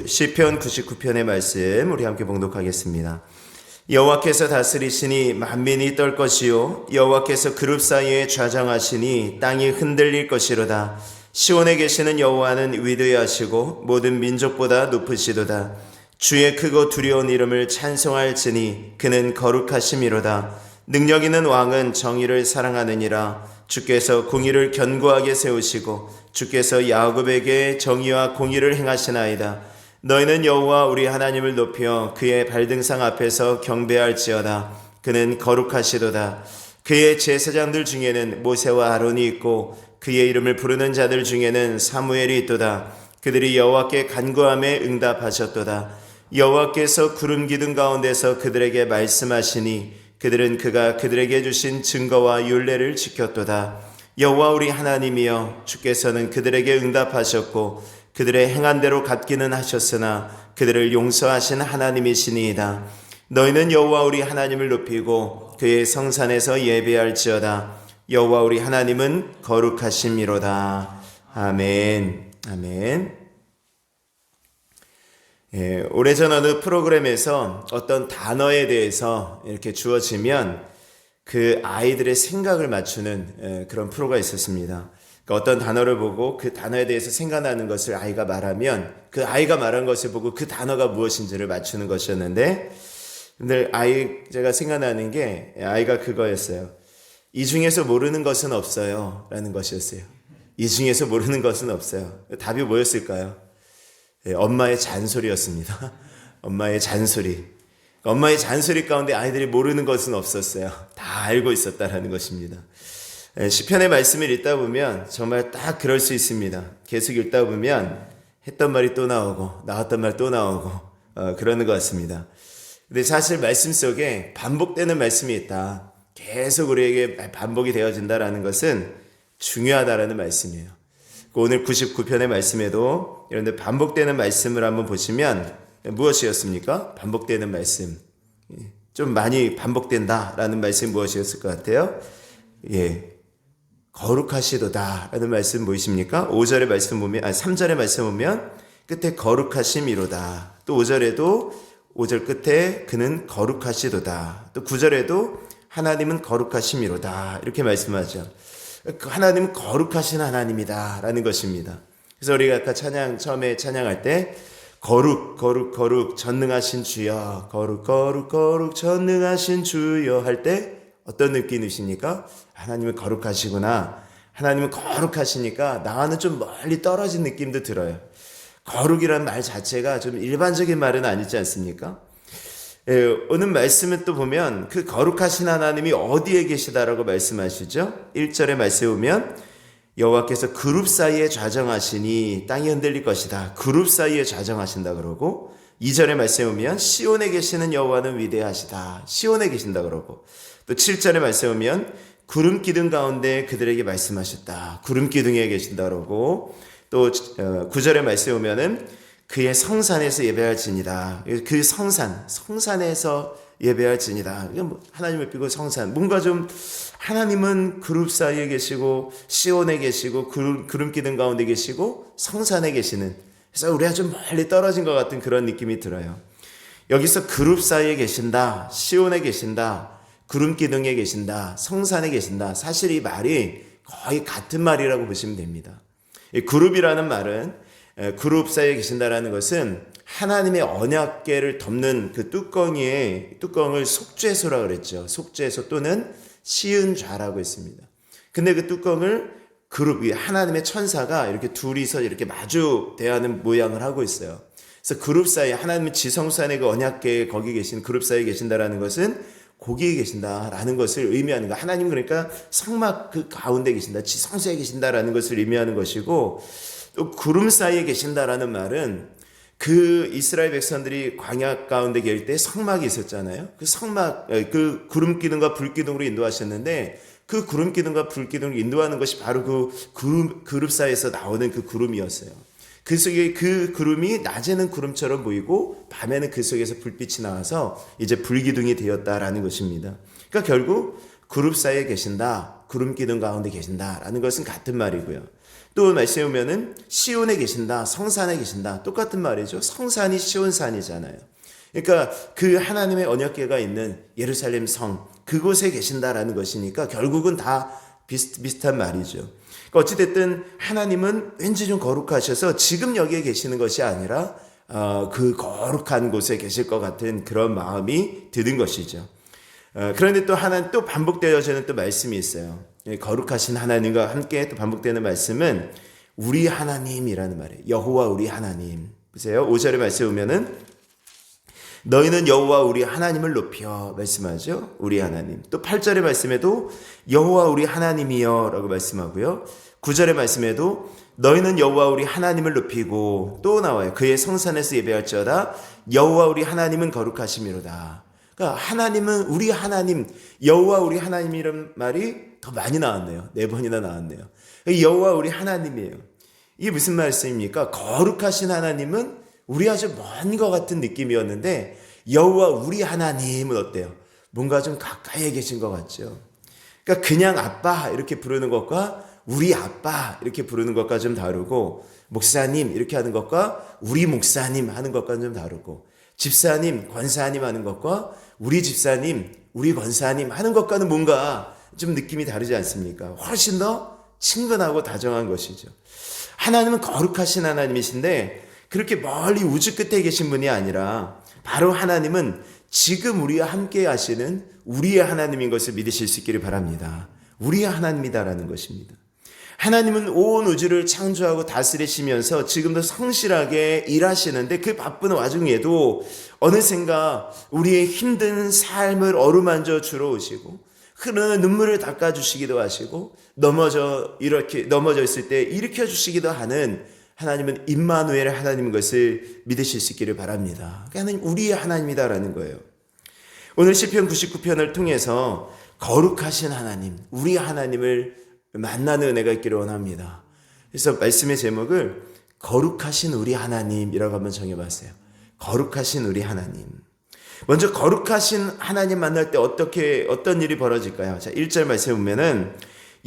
시편 99편의 말씀 우리 함께 봉독하겠습니다. 여호와께서 다스리시니 만민이 떨 것이요 여호와께서 그룹 사이에 좌정하시니 땅이 흔들릴 것이로다. 시온에 계시는 여호와는 위대하시고 모든 민족보다 높으시도다. 주의 크고 두려운 이름을 찬송할지니 그는 거룩하심이로다. 능력 있는 왕은 정의를 사랑하느니라. 주께서 공의를 견고하게 세우시고 주께서 야곱에게 정의와 공의를 행하시나이다. 너희는 여호와 우리 하나님을 높여 그의 발등상 앞에서 경배할지어다. 그는 거룩하시도다. 그의 제사장들 중에는 모세와 아론이 있고 그의 이름을 부르는 자들 중에는 사무엘이 있도다. 그들이 여호와께 간구함에 응답하셨도다. 여호와께서 구름 기둥 가운데서 그들에게 말씀하시니 그들은 그가 그들에게 주신 증거와 율례를 지켰도다. 여호와 우리 하나님이여, 주께서는 그들에게 응답하셨고 그들의 행한 대로 갚기는 하셨으나 그들을 용서하신 하나님이시니이다. 너희는 여호와 우리 하나님을 높이고 그의 성산에서 예배할지어다. 여호와 우리 하나님은 거룩하심이로다. 아멘. 아멘. 오래전 어느 프로그램에서 어떤 단어에 대해서 이렇게 주어지면 그 아이들의 생각을 맞추는 그런 프로가 있었습니다. 그러니까 어떤 단어를 보고 그 단어에 대해서 생각나는 것을 아이가 말하면 그 아이가 말한 것을 보고 그 단어가 무엇인지를 맞추는 것이었는데, 근데 제가 생각나는 게 아이가 그거였어요. 이 중에서 모르는 것은 없어요 라는 것이었어요. 이 중에서 모르는 것은 없어요. 답이 뭐였을까요? 엄마의 잔소리였습니다. 엄마의 잔소리. 엄마의 잔소리 가운데 아이들이 모르는 것은 없었어요. 다 알고 있었다라는 것입니다. 시편의 말씀을 읽다 보면 정말 딱 그럴 수 있습니다. 계속 읽다 보면 했던 말이 또 나오고 나왔던 말 또 나오고 그러는 것 같습니다. 근데 사실 말씀 속에 반복되는 말씀이 있다. 계속 우리에게 반복이 되어진다라는 것은 중요하다라는 말씀이에요. 오늘 99편의 말씀에도 여러분들 반복되는 말씀을 한번 보시면 무엇이었습니까? 반복되는 말씀. 좀 많이 반복된다라는 말씀이 무엇이었을 것 같아요? 거룩하시도다 라는 말씀 보이십니까? 5절의 말씀 보면, 3절의 말씀 보면 끝에 거룩하심이로다. 또 5절에도 5절 끝에 그는 거룩하시도다. 또 9절에도 하나님은 거룩하심이로다. 이렇게 말씀하죠. 하나님은 거룩하신 하나님이다 라는 것입니다. 그래서 우리가 아까 처음에 찬양할 때 거룩 전능하신 주여, 거룩 전능하신 주여 할 때 어떤 느낌이십니까? 하나님은 거룩하시구나. 하나님은 거룩하시니까 나와는 좀 멀리 떨어진 느낌도 들어요. 거룩이라는 말 자체가 좀 일반적인 말은 아니지 않습니까? 오늘 말씀을 또 보면 그 거룩하신 하나님이 어디에 계시다라고 말씀하시죠? 1절의 말씀에 보면 여호와께서 그룹 사이에 좌정하시니 땅이 흔들릴 것이다. 그룹 사이에 좌정하신다 그러고, 2절의 말씀에 보면 시온에 계시는 여호와는 위대하시다. 시온에 계신다 그러고, 또 7절의 말씀에 보면 구름 기둥 가운데 그들에게 말씀하셨다. 구름 기둥에 계신다 그러고, 또 9절의 말씀에 보면은 그의 성산에서 예배할지니라. 그 성산에서 예배할지니라. 하나님을 비고 성산. 뭔가 좀 하나님은 그룹 사이에 계시고 시온에 계시고 구름 기둥 가운데 계시고 성산에 계시는, 그래서 우리가 좀 멀리 떨어진 것 같은 그런 느낌이 들어요. 여기서 그룹 사이에 계신다, 시온에 계신다, 구름 기둥에 계신다, 성산에 계신다. 사실 이 말이 거의 같은 말이라고 보시면 됩니다. 이 그룹이라는 말은, 그룹 사이에 계신다라는 것은 하나님의 언약궤를 덮는 그 뚜껑을 속죄소라고 그랬죠. 속죄소 또는 시은좌라고 했습니다. 근데 그 뚜껑을 하나님의 천사가 이렇게 둘이서 이렇게 마주 대하는 모양을 하고 있어요. 그래서 그룹 사이에, 하나님의 지성산의 그 언약궤에 거기 계신 그룹 사이에 계신다라는 것은 거기에 계신다라는 것을 의미하는 거. 하나님 그러니까 성막 그 가운데 계신다, 지성소에 계신다라는 것을 의미하는 것이고, 또 구름 사이에 계신다라는 말은 그 이스라엘 백성들이 광야 가운데 계실 때 성막이 있었잖아요. 그 성막, 그 구름 기둥과 불 기둥으로 인도하셨는데 그 구름 기둥과 불 기둥을 인도하는 것이 바로 그 그룹 사이에서 나오는 그 구름이었어요. 그 속에 그 구름이 낮에는 구름처럼 보이고 밤에는 그 속에서 불빛이 나와서 이제 불기둥이 되었다라는 것입니다. 그러니까 결국 그룹 사이에 계신다, 구름 기둥 가운데 계신다라는 것은 같은 말이고요. 또 말씀해 보면은 시온에 계신다, 성산에 계신다. 똑같은 말이죠. 성산이 시온산이잖아요. 그러니까 그 하나님의 언약궤가 있는 예루살렘 성 그곳에 계신다라는 것이니까 결국은 다 비슷한 말이죠. 그러니까 어찌됐든 하나님은 왠지 좀 거룩하셔서 지금 여기에 계시는 것이 아니라 그 거룩한 곳에 계실 것 같은 그런 마음이 드는 것이죠. 그런데 또 반복되어지는 또 말씀이 있어요. 거룩하신 하나님과 함께 또 반복되는 말씀은 우리 하나님이라는 말이에요. 여호와 우리 하나님. 보세요. 5절의 말씀에 보면은 너희는 여호와 우리 하나님을 높여 말씀하죠. 우리 하나님. 또 8절의 말씀에도 여호와 우리 하나님이여 라고 말씀하고요. 9절의 말씀에도 너희는 여호와 우리 하나님을 높이고 또 나와요. 그의 성산에서 예배할지어다 여호와 우리 하나님은 거룩하심이로다. 그러니까 하나님은 우리 하나님, 여호와 우리 하나님이라는 말이 더 많이 나왔네요. 4번이나 나왔네요. 여호와 우리 하나님이에요. 이게 무슨 말씀입니까? 거룩하신 하나님은 우리 아주 먼 것 같은 느낌이었는데 여호와 우리 하나님은 어때요? 뭔가 좀 가까이에 계신 것 같죠. 그러니까 그냥 아빠 이렇게 부르는 것과 우리 아빠 이렇게 부르는 것과 좀 다르고 목사님 이렇게 하는 것과 우리 목사님 하는 것과는 좀 다르고 집사님, 권사님 하는 것과 우리 집사님, 우리 권사님 하는 것과는 뭔가 좀 느낌이 다르지 않습니까? 훨씬 더 친근하고 다정한 것이죠. 하나님은 거룩하신 하나님이신데 그렇게 멀리 우주 끝에 계신 분이 아니라 바로 하나님은 지금 우리와 함께 하시는 우리의 하나님인 것을 믿으실 수 있기를 바랍니다. 우리의 하나님이다라는 것입니다. 하나님은 온 우주를 창조하고 다스리시면서 지금도 성실하게 일하시는데 그 바쁜 와중에도 어느샌가 우리의 힘든 삶을 어루만져 주러 오시고 흐르는 눈물을 닦아주시기도 하시고 넘어져 있을 때 일으켜주시기도 하는 하나님은 임마누엘 하나님인 것을 믿으실 수 있기를 바랍니다. 하나님 우리의 하나님이다라는 거예요. 오늘 시편 99편을 통해서 거룩하신 하나님, 우리 하나님을 만나는 은혜가 있기를 원합니다. 그래서 말씀의 제목을 거룩하신 우리 하나님이라고 한번 정해봤어요. 거룩하신 우리 하나님. 먼저 거룩하신 하나님 만날 때 어떤 일이 벌어질까요? 자, 1절 말씀에 보면은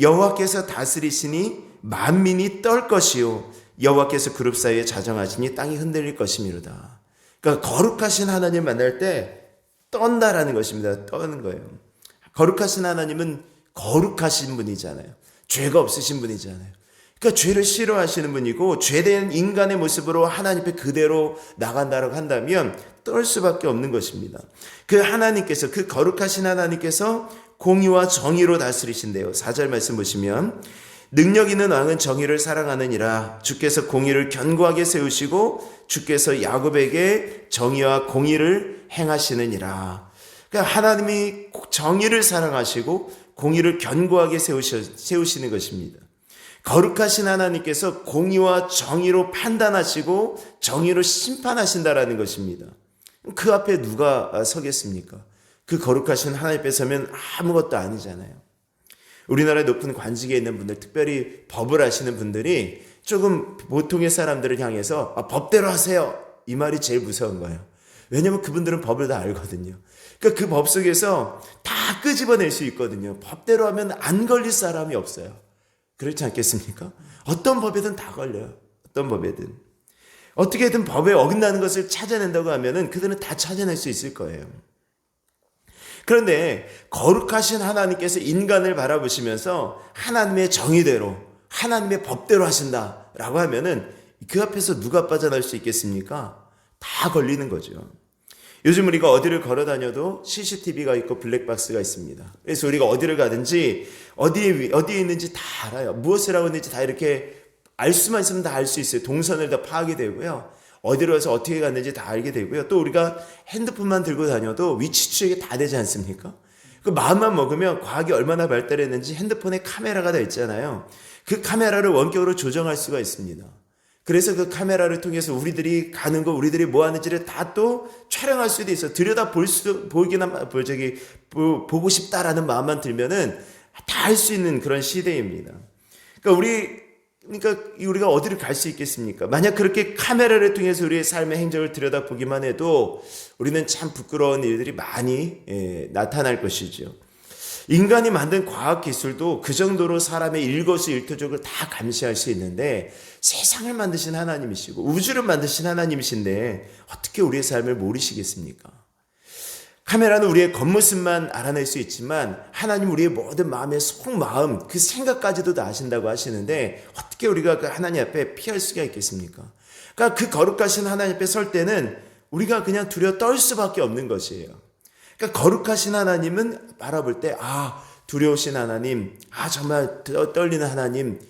여호와께서 다스리시니 만민이 떨 것이요 여호와께서 그룹 사이에 자정하시니 땅이 흔들릴 것이미로다. 그러니까 거룩하신 하나님 만날 때 떤다라는 것입니다. 떠는 거예요. 거룩하신 하나님은 거룩하신 분이잖아요. 죄가 없으신 분이잖아요. 그러니까 죄를 싫어하시는 분이고 죄된 인간의 모습으로 하나님 앞에 그대로 나간다라고 한다면 떨 수밖에 없는 것입니다. 그 하나님께서, 그 거룩하신 하나님께서 공의와 정의로 다스리신대요. 4절 말씀 보시면 능력 있는 왕은 정의를 사랑하느니라. 주께서 공의를 견고하게 세우시고 주께서 야곱에게 정의와 공의를 행하시느니라. 그러니까 하나님이 정의를 사랑하시고 공의를 견고하게 세우시는 것입니다. 거룩하신 하나님께서 공의와 정의로 판단하시고 정의로 심판하신다라는 것입니다. 그 앞에 누가 서겠습니까? 그 거룩하신 하나님 앞에 서면 아무것도 아니잖아요. 우리나라의 높은 관직에 있는 분들, 특별히 법을 아시는 분들이 조금 보통의 사람들을 향해서 법대로 하세요. 이 말이 제일 무서운 거예요. 왜냐하면 그분들은 법을 다 알거든요. 그러니까 그 법 속에서 다 끄집어낼 수 있거든요. 법대로 하면 안 걸릴 사람이 없어요. 그렇지 않겠습니까? 어떤 법에든 다 걸려요. 어떤 법에든. 어떻게든 법에 어긋나는 것을 찾아낸다고 하면은 그들은 다 찾아낼 수 있을 거예요. 그런데 거룩하신 하나님께서 인간을 바라보시면서 하나님의 정의대로, 하나님의 법대로 하신다라고 하면은 그 앞에서 누가 빠져나올 수 있겠습니까? 다 걸리는 거죠. 요즘 우리가 어디를 걸어 다녀도 CCTV가 있고 블랙박스가 있습니다. 그래서 우리가 어디를 가든지 어디에 있는지 다 알아요. 무엇을 하고 있는지 다 이렇게 알 수만 있으면 다 알 수 있어요. 동선을 다 파악이 되고요. 어디로 가서 어떻게 갔는지 다 알게 되고요. 또 우리가 핸드폰만 들고 다녀도 위치 추적이 다 되지 않습니까? 그 마음만 먹으면 과학이 얼마나 발달했는지 핸드폰에 카메라가 다 있잖아요. 그 카메라를 원격으로 조정할 수가 있습니다. 그래서 그 카메라를 통해서 우리들이 가는 거, 우리들이 뭐 하는지를 다 또 촬영할 수도 있어. 들여다 보고 싶다라는 마음만 들면은 다 할 수 있는 그런 시대입니다. 그러니까 우리가 어디를 갈 수 있겠습니까? 만약 그렇게 카메라를 통해서 우리의 삶의 행적을 들여다보기만 해도 우리는 참 부끄러운 일들이 많이 나타날 것이죠. 인간이 만든 과학기술도 그 정도로 사람의 일거수일투족을 다 감시할 수 있는데 세상을 만드신 하나님이시고 우주를 만드신 하나님이신데 어떻게 우리의 삶을 모르시겠습니까? 카메라는 우리의 겉모습만 알아낼 수 있지만 하나님 우리의 모든 마음의 속마음 그 생각까지도 다 아신다고 하시는데 어떻게 우리가 그 하나님 앞에 피할 수가 있겠습니까? 그러니까 그 거룩하신 하나님 앞에 설 때는 우리가 그냥 두려워 떨 수밖에 없는 것이에요. 그러니까 거룩하신 하나님은 바라볼 때 두려우신 하나님, 정말 떨리는 하나님,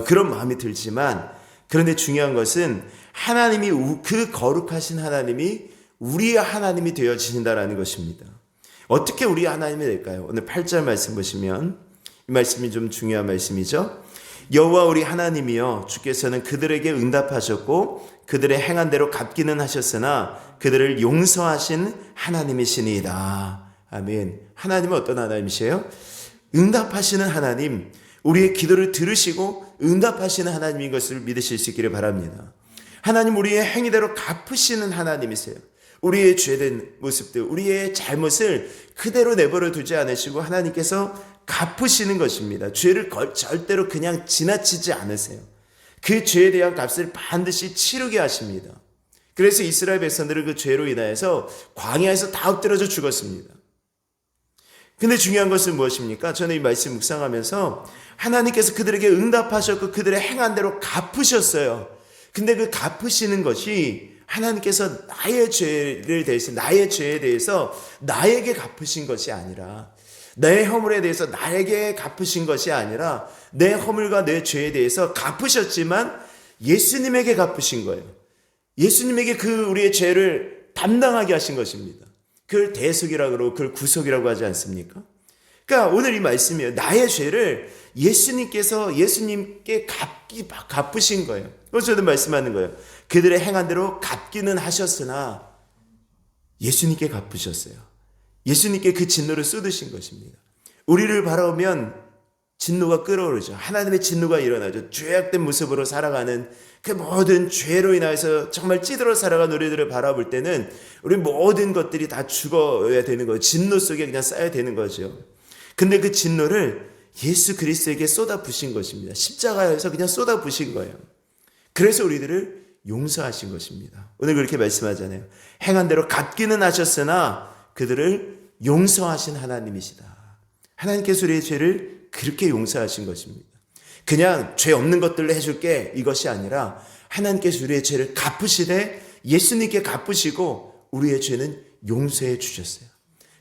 그런 마음이 들지만 그런데 중요한 것은 하나님이 그 거룩하신 하나님이 우리의 하나님이 되어지신다라는 것입니다. 어떻게 우리의 하나님이 될까요? 오늘 8절 말씀 보시면 이 말씀이 좀 중요한 말씀이죠. 여호와 우리 하나님이여 주께서는 그들에게 응답하셨고 그들의 행한 대로 갚기는 하셨으나 그들을 용서하신 하나님이시니이다. 아멘. 하나님은 어떤 하나님이세요? 응답하시는 하나님, 우리의 기도를 들으시고 응답하시는 하나님인 것을 믿으실 수 있기를 바랍니다. 하나님 우리의 행위대로 갚으시는 하나님이세요. 우리의 죄된 모습들, 우리의 잘못을 그대로 내버려 두지 않으시고 하나님께서 갚으시는 것입니다. 죄를 절대로 그냥 지나치지 않으세요. 그 죄에 대한 값을 반드시 치르게 하십니다. 그래서 이스라엘 백성들은 그 죄로 인하여서 광야에서 다 엎드려져 죽었습니다. 근데 중요한 것은 무엇입니까? 저는 이 말씀 묵상하면서 하나님께서 그들에게 응답하셨고 그들의 행한 대로 갚으셨어요. 근데 그 갚으시는 것이 하나님께서 나의 죄를 대해서 나의 죄에 대해서 나에게 갚으신 것이 아니라 내 허물에 대해서 나에게 갚으신 것이 아니라 내 허물과 내 죄에 대해서 갚으셨지만 예수님에게 갚으신 거예요. 예수님에게 그 우리의 죄를 담당하게 하신 것입니다. 그걸 대속이라고 그러고 그걸 구속이라고 하지 않습니까? 그러니까 오늘 이 말씀이에요. 나의 죄를 예수님께 갚으신 거예요. 그래서 저도 말씀하는 거예요. 그들의 행한 대로 갚기는 하셨으나 예수님께 갚으셨어요. 예수님께 그 진노를 쏟으신 것입니다. 우리를 바라보면 진노가 끓어오르죠. 하나님의 진노가 일어나죠. 죄악된 모습으로 살아가는 그 모든 죄로 인해서 정말 찌들어 살아가는 우리들을 바라볼 때는 우리 모든 것들이 다 죽어야 되는 거예요. 진노 속에 그냥 쌓여야 되는 거죠. 근데 그 진노를 예수 그리스도에게 쏟아부으신 것입니다. 십자가에서 그냥 쏟아부으신 거예요. 그래서 우리들을 용서하신 것입니다. 오늘 그렇게 말씀하잖아요. 행한 대로 갚기는 하셨으나 그들을 용서하신 하나님이시다. 하나님께서 우리의 죄를 그렇게 용서하신 것입니다. 그냥 죄 없는 것들로 해줄게 이것이 아니라 하나님께서 우리의 죄를 갚으시되 예수님께 갚으시고 우리의 죄는 용서해 주셨어요.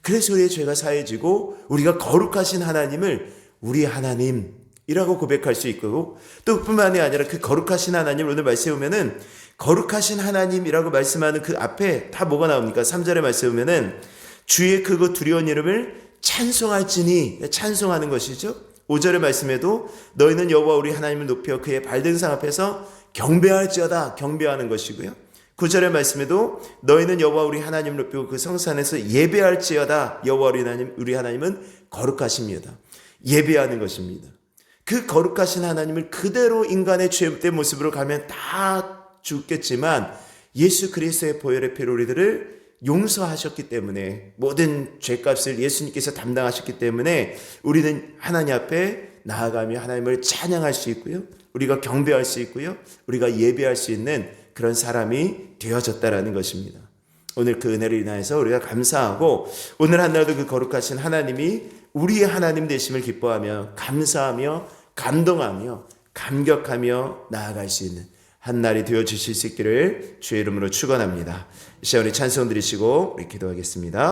그래서 우리의 죄가 사해지고 우리가 거룩하신 하나님을 우리 하나님이라고 고백할 수 있고 또 뿐만이 아니라 그 거룩하신 하나님 오늘 말씀에 보면은 거룩하신 하나님이라고 말씀하는 그 앞에 다 뭐가 나옵니까? 3절에 말씀에 보면은 주의 크고 두려운 이름을 찬송할지니 찬송하는 것이죠. 5절의 말씀에도 너희는 여호와 우리 하나님을 높여 그의 발등상 앞에서 경배할지어다 경배하는 것이고요. 9절의 말씀에도 너희는 여호와 우리 하나님을 높이고 그 성산에서 예배할지어다 여호와 우리 하나님은 거룩하십니다. 예배하는 것입니다. 그 거룩하신 하나님을 그대로 인간의 죄된 모습으로 가면 다 죽겠지만 예수 그리스도의 보혈의 피로 우리들을 용서하셨기 때문에 모든 죄값을 예수님께서 담당하셨기 때문에 우리는 하나님 앞에 나아가며 하나님을 찬양할 수 있고요. 우리가 경배할 수 있고요. 우리가 예배할 수 있는 그런 사람이 되어졌다라는 것입니다. 오늘 그 은혜를 인하여서 우리가 감사하고 오늘 한날도 그 거룩하신 하나님이 우리의 하나님 되심을 기뻐하며 감사하며 감동하며 감격하며 나아갈 수 있는 한날이 되어주실 수 있기를 주의 이름으로 축원합니다. 이 시간 우리 찬송 드리시고 우리 기도하겠습니다.